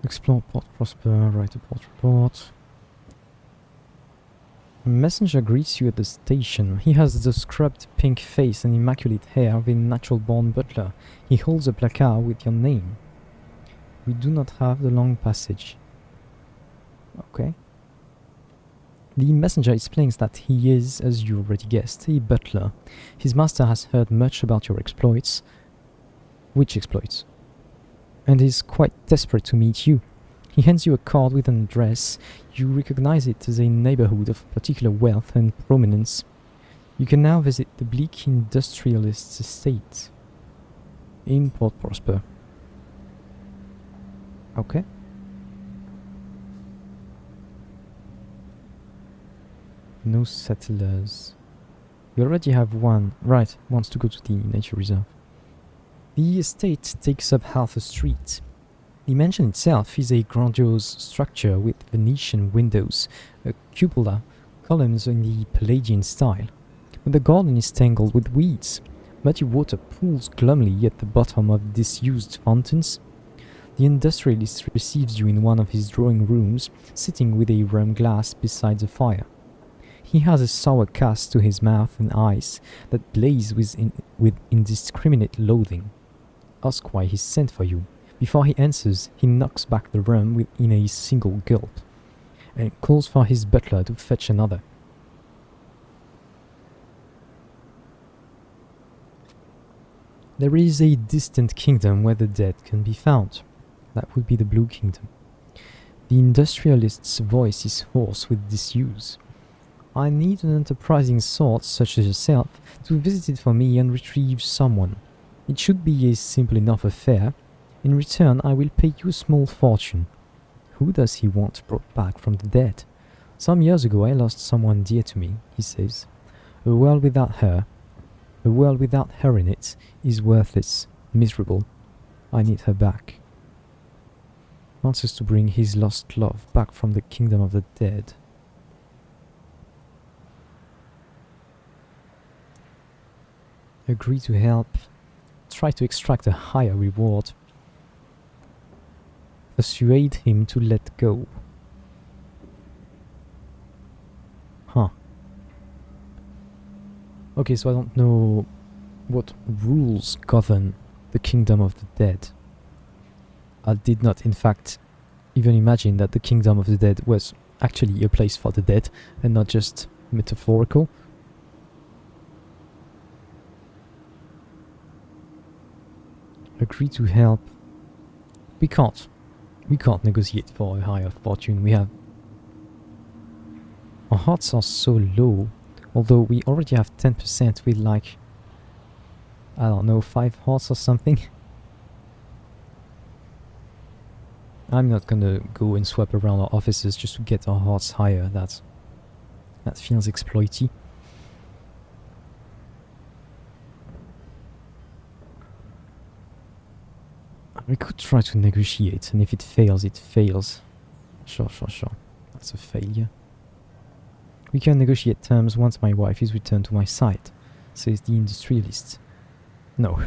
Explore Port Prosper, write a port report. A messenger greets you at the station. He has the scrubbed pink face and immaculate hair of a natural-born butler. He holds a placard with your name. We do not have the long passage. Okay. The messenger explains that he is, as you already guessed, a butler. His master has heard much about your exploits. Which exploits? And is quite desperate to meet you. He hands you a card with an address. You recognize it as a neighborhood of particular wealth and prominence. You can now visit the bleak industrialist's estate in Port Prosper. Okay. No settlers. You already have one. Right, wants to go to the nature reserve. The estate takes up half a street. The mansion itself is a grandiose structure with Venetian windows, a cupola, columns in the Palladian style. But the garden is tangled with weeds. Muddy water pools glumly at the bottom of disused fountains. The industrialist receives you in one of his drawing rooms, sitting with a rum glass beside the fire. He has a sour cast to his mouth and eyes that blaze with indiscriminate loathing. Ask why he sent for you. Before he answers, he knocks back the rum in a single gulp, and calls for his butler to fetch another. There is a distant kingdom where the dead can be found. That would be the Blue Kingdom. The industrialist's voice is hoarse with disuse. I need an enterprising sort such as yourself to visit it for me and retrieve someone. It should be a simple enough affair. In return, I will pay you a small fortune. Who does he want brought back from the dead? Some years ago I lost someone dear to me, he says. A world without her in it, is worthless, miserable. I need her back. Wants us to bring his lost love back from the kingdom of the dead. Agree to help. Try to extract a higher reward. Persuade him to let go. Huh. Okay, so I don't know what rules govern the kingdom of the dead. I did not, in fact, even imagine that the kingdom of the dead was actually a place for the dead and not just metaphorical. Agree to help. We can't negotiate for a higher fortune. Our hearts are so low, although we already have 10% with like, I don't know, 5 hearts or something. I'm not gonna go and swap around our offices just to get our hearts higher. That feels exploity. We could try to negotiate, and if it fails, it fails. Sure. That's a failure. We can negotiate terms once my wife is returned to my side, says the industrialist. No,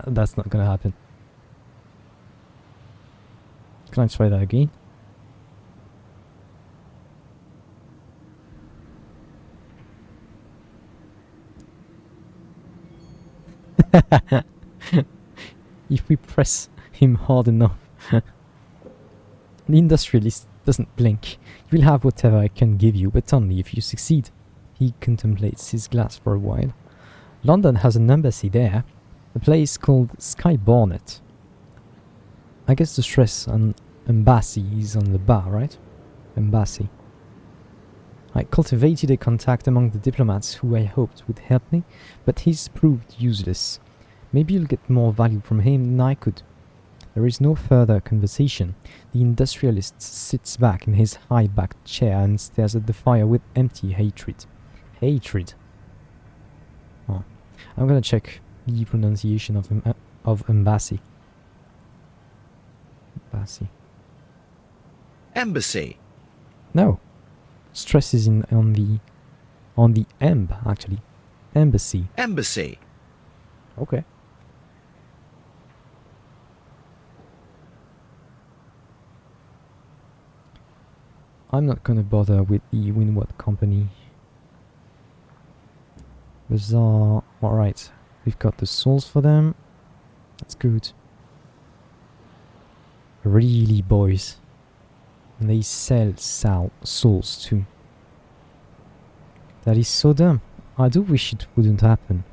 that's not gonna happen. Can I try that again? If we press him hard enough. The industrialist doesn't blink. You will have whatever I can give you, but only if you succeed. He contemplates his glass for a while. London has an embassy there, a place called Sky Bonnet. I guess the stress on embassy is on the bar, right? Embassy. I cultivated a contact among the diplomats who I hoped would help me, but he's proved useless. Maybe you'll get more value from him than I could. There is no further conversation. The industrialist sits back in his high-backed chair and stares at the fire with empty hatred. Hatred. Oh. I'm gonna check the pronunciation of embassy. Embassy. Embassy. No. Stress is on the emb, actually. Embassy. Embassy. I'm not gonna bother with the Windward Company. Bizarre. Alright, we've got the souls for them. That's good. Really, boys. And they sell souls too. That is so dumb. I do wish it wouldn't happen.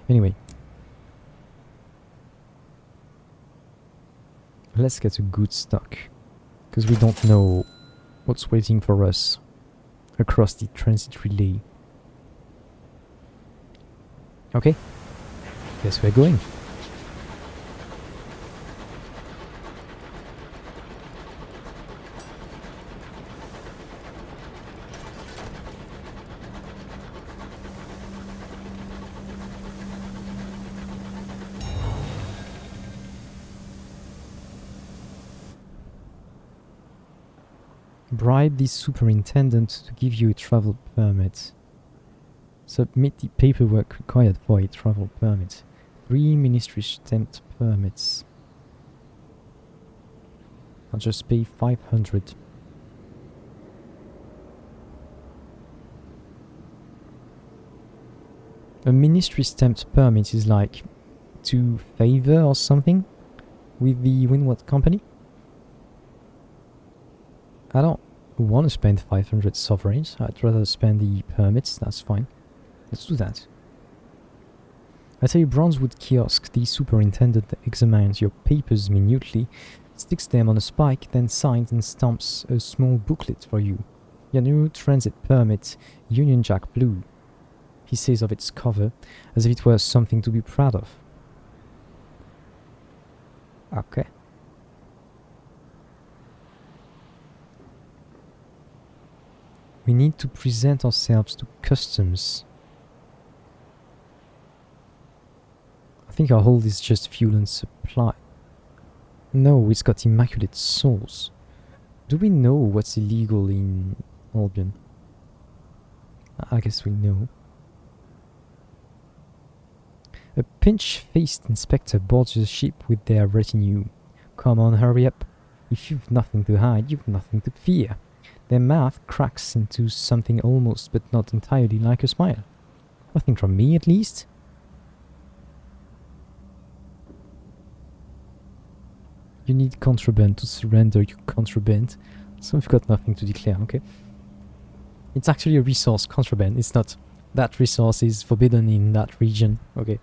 Anyway. Let's get a good stock. Because we don't know what's waiting for us across the transit relay. Okay. Guess we're going. Bribe the superintendent to give you a travel permit. Submit the paperwork required for a travel permit. 3 ministry stamped permits. I'll just pay 500. A ministry stamped permit is like to favor or something with the Windward Company. I don't want to spend 500 sovereigns. I'd rather spend the permits. That's fine. Let's do that. At a Bronzewood kiosk, the superintendent examines your papers minutely, sticks them on a spike, then signs and stamps a small booklet for you. Your new transit permit, Union Jack Blue. He says of its cover, as if it were something to be proud of. Okay. We need to present ourselves to customs. I think our hold is just fuel and supply. No, it's got immaculate souls. Do we know what's illegal in Albion? I guess we know. A pinch-faced inspector boards the ship with their retinue. Come on, hurry up. If you've nothing to hide, you've nothing to fear. Their mouth cracks into something almost but not entirely like a smile. Nothing from me, at least. You need contraband to surrender your contraband. So we've got nothing to declare, okay? It's actually a resource, contraband. It's not that resource is forbidden in that region, okay?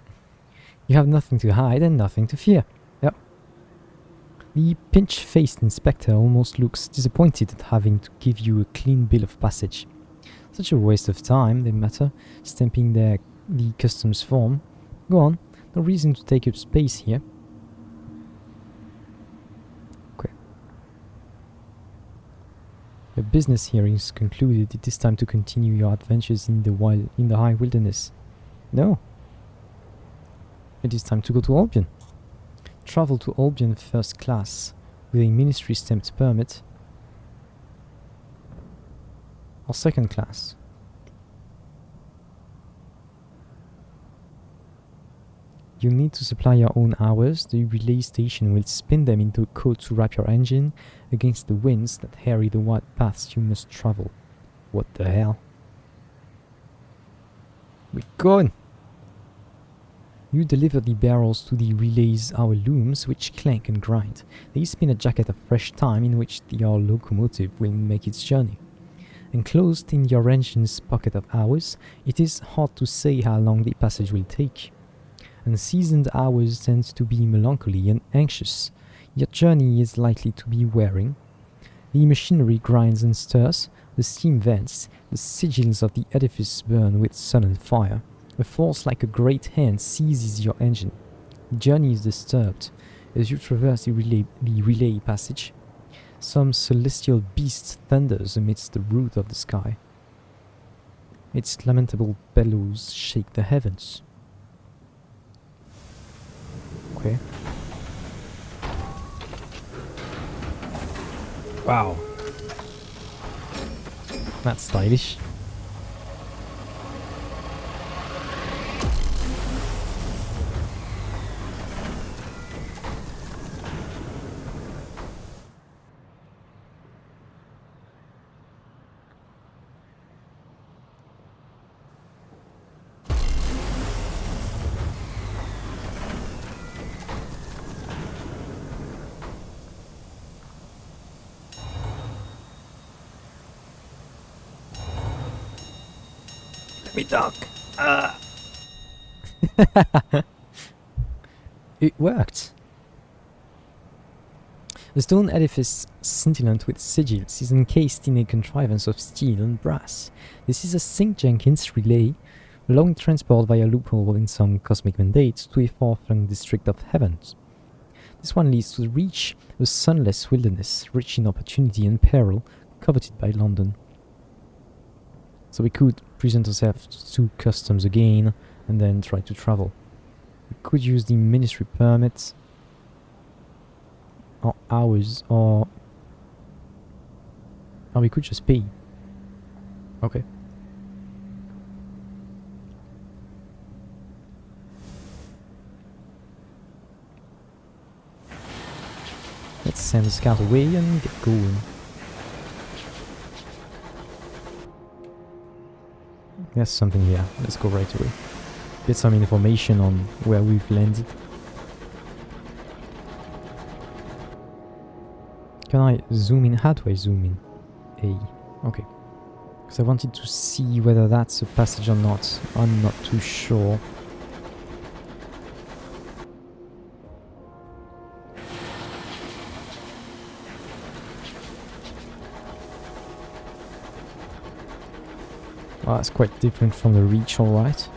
You have nothing to hide and nothing to fear. Yep. The pinch-faced inspector almost looks disappointed at having to give you a clean bill of passage. Such a waste of time, they mutter, stamping the customs form. Go on, no reason to take up space here. Okay. Your business here is concluded. It is time to continue your adventures in the high wilderness. No. It is time to go to Albion. Travel to Albion first class with a ministry stamped permit, or second class. You need to supply your own hours. The relay station will spin them into a code to wrap your engine against the winds that harry the wide paths you must travel. What the hell? We're going! You deliver the barrels to the relay's hour looms, which clank and grind. They spin a jacket of fresh time in which your locomotive will make its journey. Enclosed in your engine's pocket of hours, it is hard to say how long the passage will take. Unseasoned hours tend to be melancholy and anxious. Your journey is likely to be wearing. The machinery grinds and stirs, the steam vents, the sigils of the edifice burn with sun and fire. A force like a great hand seizes your engine. The journey is disturbed as you traverse the relay passage. Some celestial beast thunders amidst the root of the sky. Its lamentable bellows shake the heavens. Okay. Wow. That's stylish. me talk. It worked. The stone edifice, scintillant with sigils, is encased in a contrivance of steel and brass. This is a St. Jenkins relay, allowing transport via loophole in some cosmic mandates to a far-flung district of heavens. This one leads to the reach of a sunless wilderness, rich in opportunity and peril, coveted by London. So we could present ourselves to customs again, and then try to travel. We could use the ministry permit, or ours, or we could just pay. Okay. Let's send the scout away and get going. There's something here. Let's go right away. Get some information on where we've landed. Can I zoom in? How do I zoom in? A. Okay. Because I wanted to see whether that's a passage or not. I'm not too sure. Well, that's quite different from the reach, alright.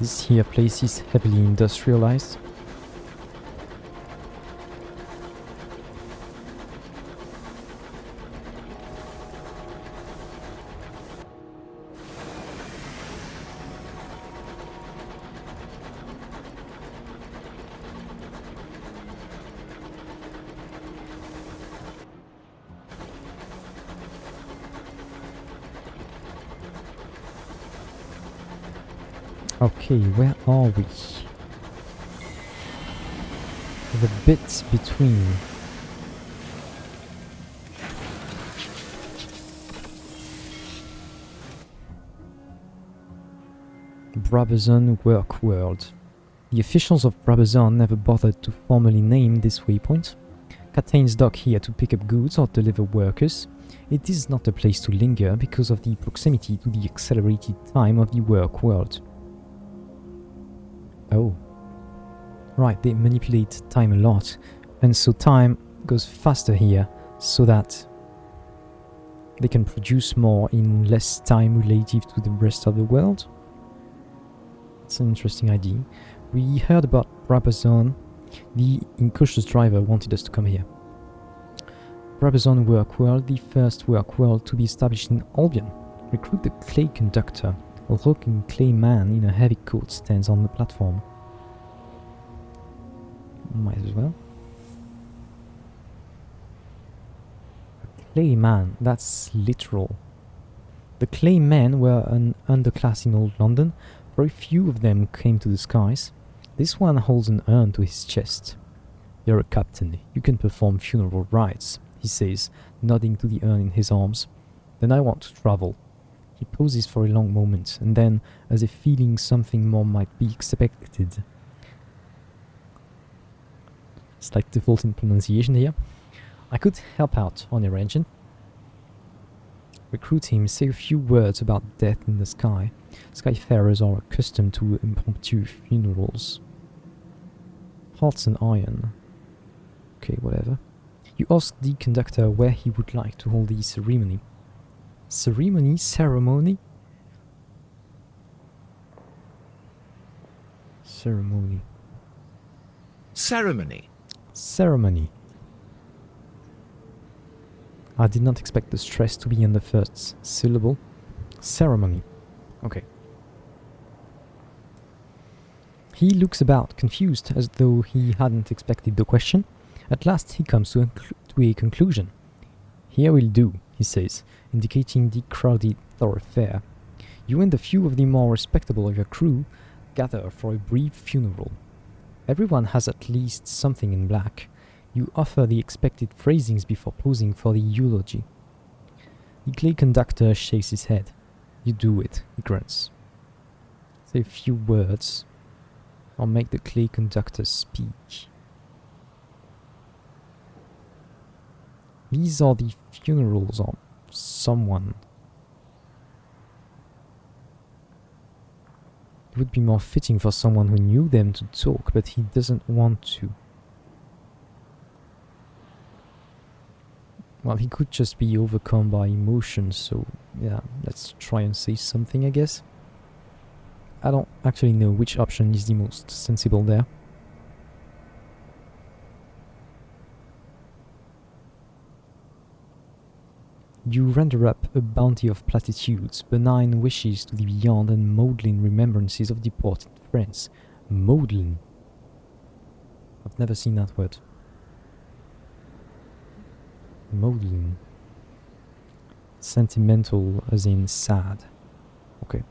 This here place is heavily industrialized. Okay, where are we? The bit between. Brabazon Work World. The officials of Brabazon never bothered to formally name this waypoint. Captains dock here to pick up goods or deliver workers. It is not a place to linger because of the proximity to the accelerated time of the work world. Oh. Right, they manipulate time a lot, and so time goes faster here, so that they can produce more in less time relative to the rest of the world. It's an interesting idea. We heard about Brabazon. The incautious driver wanted us to come here. Brabazon Work World, the first work world to be established in Albion. Recruit the clay conductor. A rocking clay man in a heavy coat stands on the platform. Might as well. A clay man, that's literal. The clay men were an underclass in old London. Very few of them came to the skies. This one holds an urn to his chest. You're a captain. You can perform funeral rites, he says, nodding to the urn in his arms. Then I want to travel. He pauses for a long moment, and then, as if feeling something more might be expected. Slight default in pronunciation here. I could help out on your engine. Recruit him, say a few words about death in the sky. Skyfarers are accustomed to impromptu funerals. Hearts and iron. Okay, whatever. You ask the conductor where he would like to hold the ceremony. Ceremony? Ceremony? Ceremony. Ceremony. Ceremony. I did not expect the stress to be in the first syllable. Ceremony. Okay. He looks about, confused, as though he hadn't expected the question. At last he comes to a conclusion. Here will do, he says, indicating the crowded thoroughfare. You and a few of the more respectable of your crew gather for a brief funeral. Everyone has at least something in black. You offer the expected phrasings before posing for the eulogy. The clay conductor shakes his head. You do it, he grunts. Say a few words, or make the clay conductor speak. These are the funerals, or someone. It would be more fitting for someone who knew them to talk, but he doesn't want to. Well, he could just be overcome by emotions, so yeah, let's try and say something, I guess. I don't actually know which option is the most sensible there. You render up a bounty of platitudes, benign wishes to the beyond, and maudlin remembrances of departed friends. Maudlin. I've never seen that word. Maudlin. Sentimental as in sad. Okay.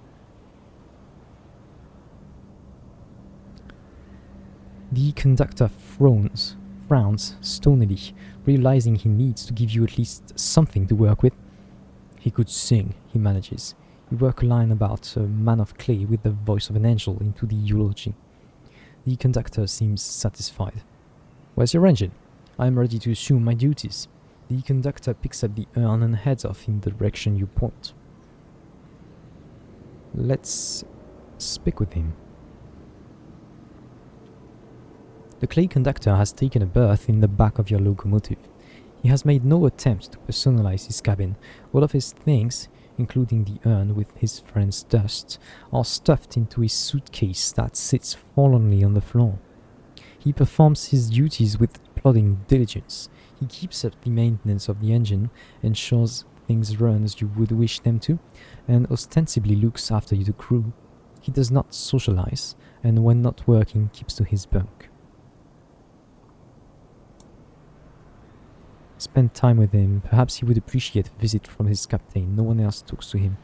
The conductor frowns stonily, realizing he needs to give you at least something to work with. He could sing, he manages. You work a line about a man of clay with the voice of an angel into the eulogy. The conductor seems satisfied. Where's your engine? I am ready to assume my duties. The conductor picks up the urn and heads off in the direction you point. Let's speak with him. The clay conductor has taken a berth in the back of your locomotive. He has made no attempt to personalize his cabin. All of his things, including the urn with his friend's dust, are stuffed into his suitcase that sits forlornly on the floor. He performs his duties with plodding diligence. He keeps up the maintenance of the engine, ensures things run as you would wish them to, and ostensibly looks after the crew. He does not socialize, and when not working, keeps to his bunk. Spend time with him. Perhaps he would appreciate a visit from his captain. No one else talks to him.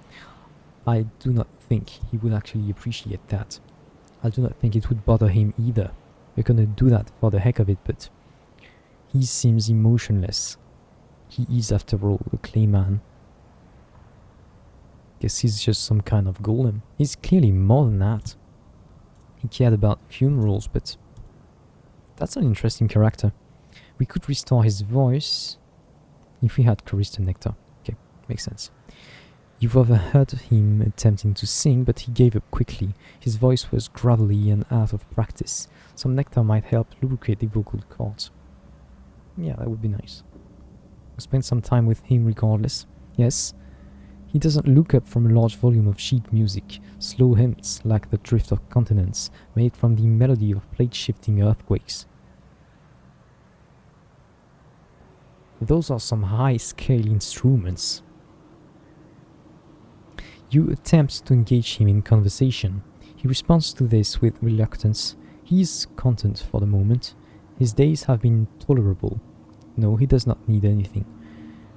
I do not think he would actually appreciate that. I do not think it would bother him either. We're gonna do that for the heck of it, but he seems emotionless. He is, after all, a clay man. Guess he's just some kind of golem. He's clearly more than that. He cared about funerals, but that's an interesting character. We could restore his voice if we had Charisma Nectar. Okay, makes sense. You've overheard him attempting to sing, but he gave up quickly. His voice was gravelly and out of practice. Some nectar might help lubricate the vocal cords. Yeah, that would be nice. We'll spend some time with him regardless. Yes, he doesn't look up from a large volume of sheet music, slow hymns like the drift of continents, made from the melody of plate-shifting earthquakes. Those are some high-scale instruments. You attempt to engage him in conversation. He responds to this with reluctance. He is content for the moment. His days have been tolerable. No, he does not need anything.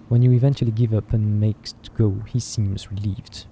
When you eventually give up and make to go, he seems relieved.